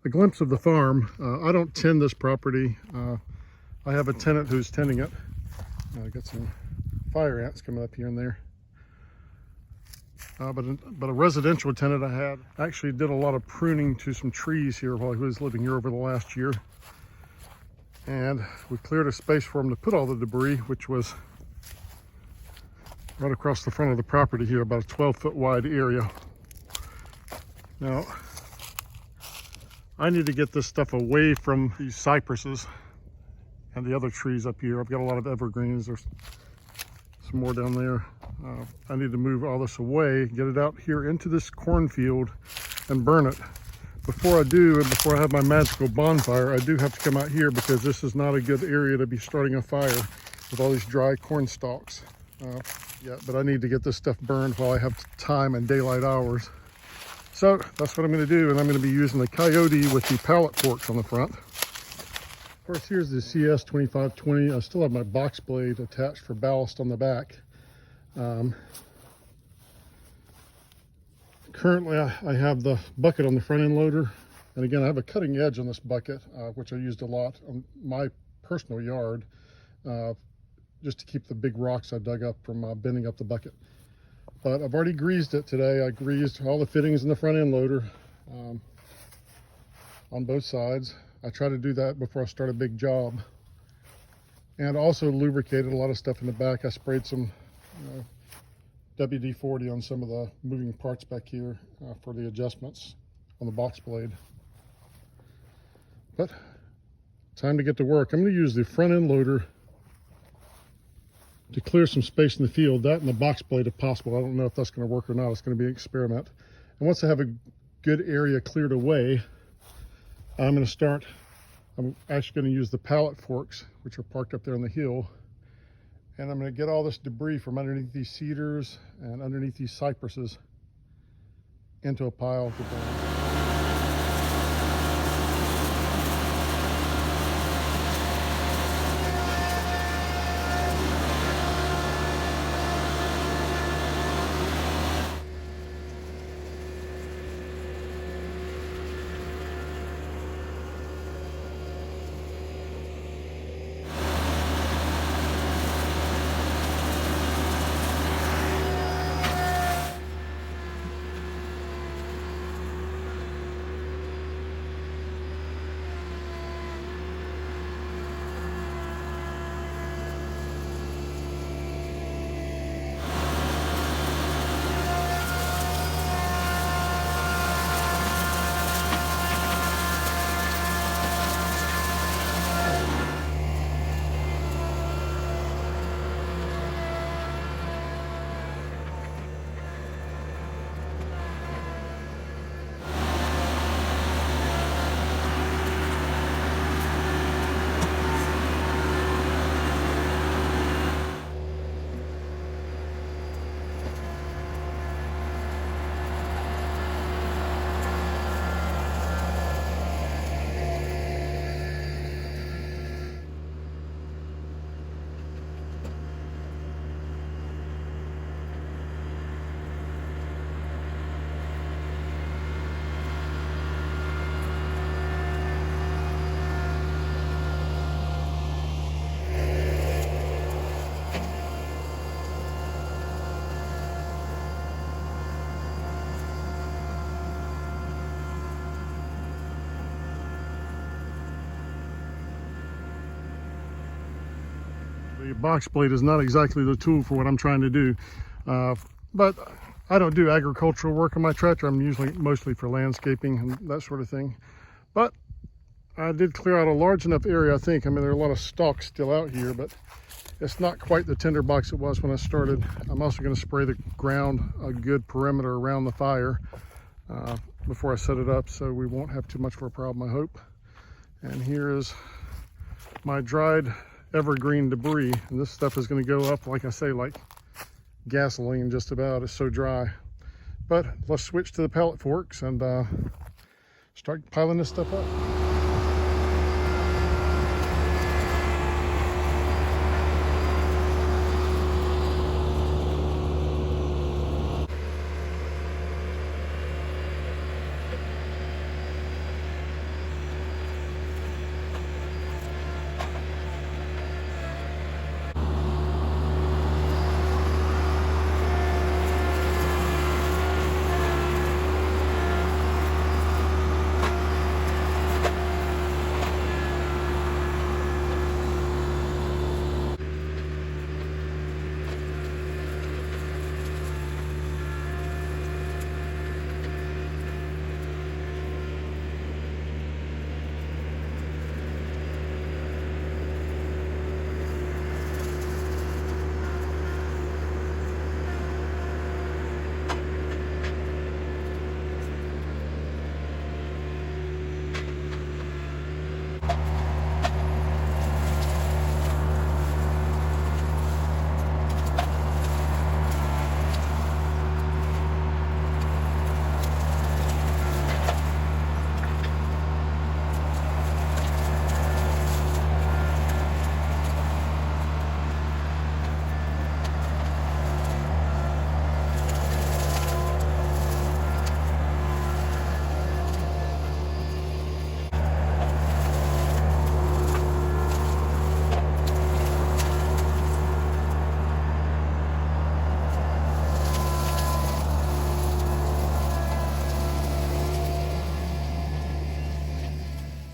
a glimpse of the farm. I don't tend this property. I have a tenant who's tending it. I got some fire ants coming up here and there. But a residential tenant I had actually did a lot of pruning to some trees here while he was living here over the last year. And we cleared a space for him to put all the debris, which was right across the front of the property here, about a 12-foot wide area. Now, I need to get this stuff away from these cypresses and the other trees up here. I've got a lot of evergreens. There's some more down there. I need to move all this away, get it out here into this cornfield and burn it. Before I do, and before I have my magical bonfire, I do have to come out here because this is not a good area to be starting a fire with all these dry corn stalks. But I need to get this stuff burned while I have time and daylight hours. So that's what I'm going to do, and I'm going to be using the Kioti with the Pallet Forks on the front. Of course, here's the CS2520. I still have my box blade attached for ballast on the back. Currently, I have the bucket on the front end loader, and again, I have a cutting edge on this bucket, which I used a lot on my personal yard, just to keep the big rocks I dug up from bending up the bucket. But I've already greased it today. I greased all the fittings in the front end loader on both sides. I try to do that before I start a big job, and also lubricated a lot of stuff in the back. I sprayed some WD-40 on some of the moving parts back here for the adjustments on the box blade. But time to get to work. I'm going to use the front end loader to clear some space in the field, that and the box blade if possible. I don't know if that's going to work or not. It's going to be an experiment. And once I have a good area cleared away, I'm actually going to use the Pallet Forks, which are parked up there on the hill. And I'm going to get all this debris from underneath these cedars and underneath these cypresses into a pile to burn. The box blade is not exactly the tool for what I'm trying to do, but I don't do agricultural work on my tractor. I'm usually mostly for landscaping and that sort of thing. But I did clear out a large enough area, I think. I mean, there are a lot of stalks still out here, but it's not quite the tinderbox it was when I started. I'm also going to spray the ground a good perimeter around the fire before I set it up, so we won't have too much of a problem, I hope. And here is my dried evergreen debris, and this stuff is going to go up, like I say, like gasoline just about. It's so dry. But let's switch to the Pallet Forks and start piling this stuff up.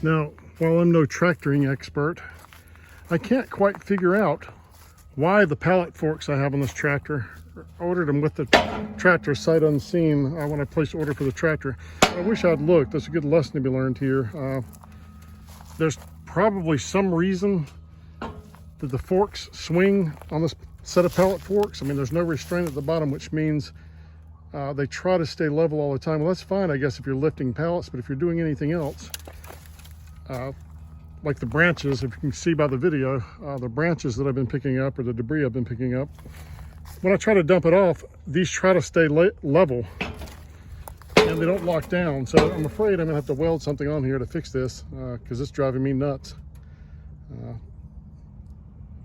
Now, while I'm no tractoring expert, I can't quite figure out why the pallet forks I have on this tractor, I ordered them with the tractor sight unseen when I placed the order for the tractor. I wish I'd looked. That's a good lesson to be learned here. There's probably some reason that the forks swing on this set of pallet forks. I mean, there's no restraint at the bottom, which means they try to stay level all the time. Well, that's fine, I guess, if you're lifting pallets, but if you're doing anything else, like the branches, if you can see by the video, the branches that I've been picking up or the debris I've been picking up, when I try to dump it off, these try to stay level and they don't lock down. So I'm afraid I'm gonna have to weld something on here to fix this because it's driving me nuts.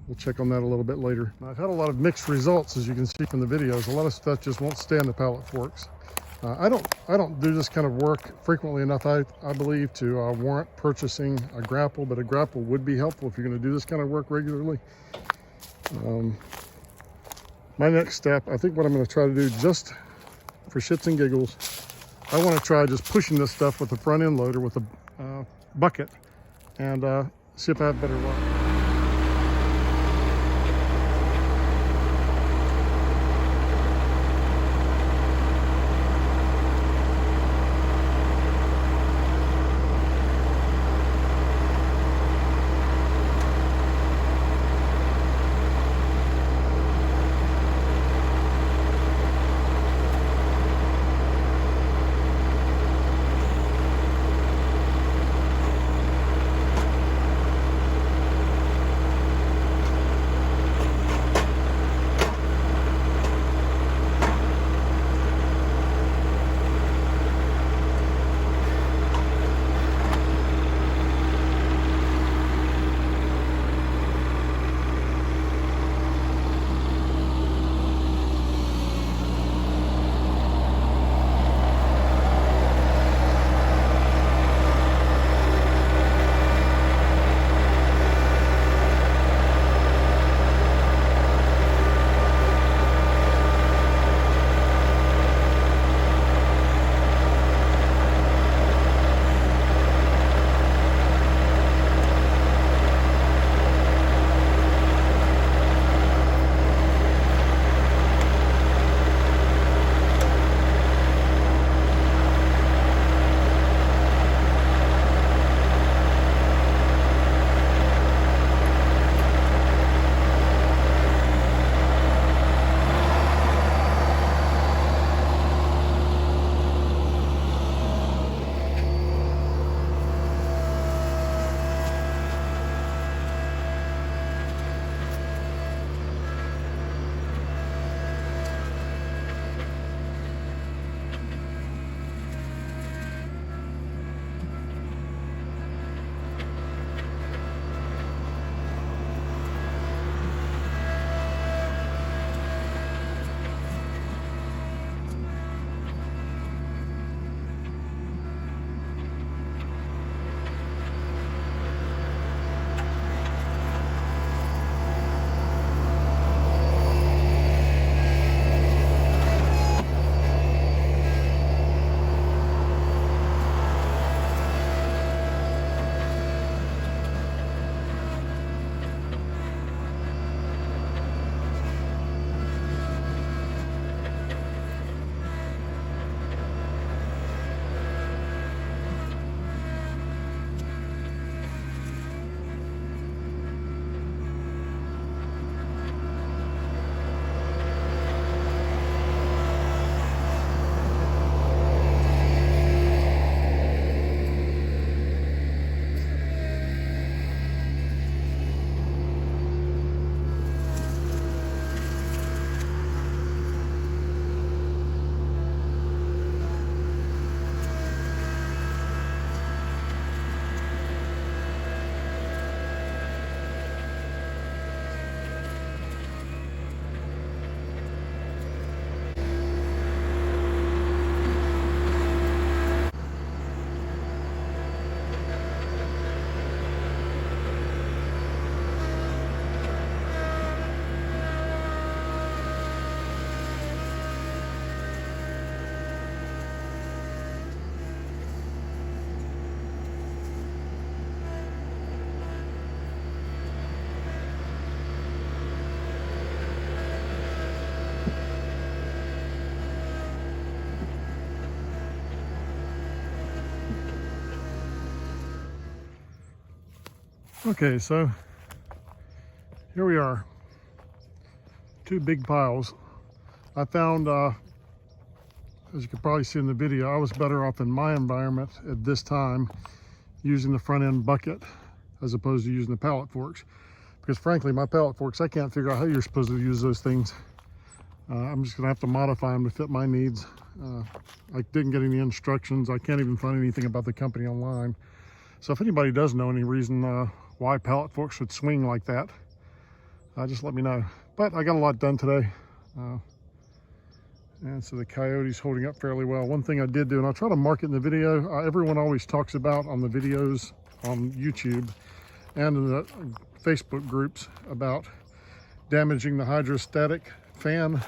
We'll check on that a little bit later. I've had a lot of mixed results, as you can see from the videos. A lot of stuff just won't stay on the pallet forks. I don't do this kind of work frequently enough, I believe, to warrant purchasing a grapple, but a grapple would be helpful if you're going to do this kind of work regularly. My next step, I think what I'm going to try to do, just for shits and giggles, I want to try just pushing this stuff with the front end loader with a bucket and see if I have better luck. Okay, so here we are. Two big piles. I found, as you can probably see in the video, I was better off in my environment at this time using the front end bucket as opposed to using the pallet forks. Because frankly, my pallet forks, I can't figure out how you're supposed to use those things. I'm just gonna have to modify them to fit my needs. I didn't get any instructions. I can't even find anything about the company online. So if anybody does know any reason why pallet forks should swing like that, just let me know. But I got a lot done today. And so the Kioti's holding up fairly well. One thing I did do, and I'll try to mark it in the video, everyone always talks about on the videos on YouTube and in the Facebook groups about damaging the hydrostatic fan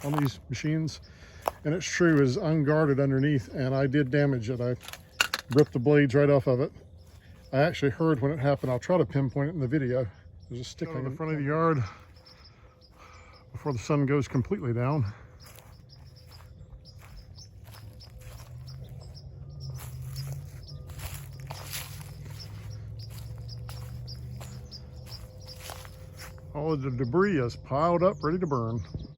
on these machines. And it's true, it's unguarded underneath, and I did damage it. I ripped the blades right off of it. I actually heard when it happened. I'll try to pinpoint it in the video. There's a stick on the front of the yard before the sun goes completely down. All of the debris is piled up, ready to burn.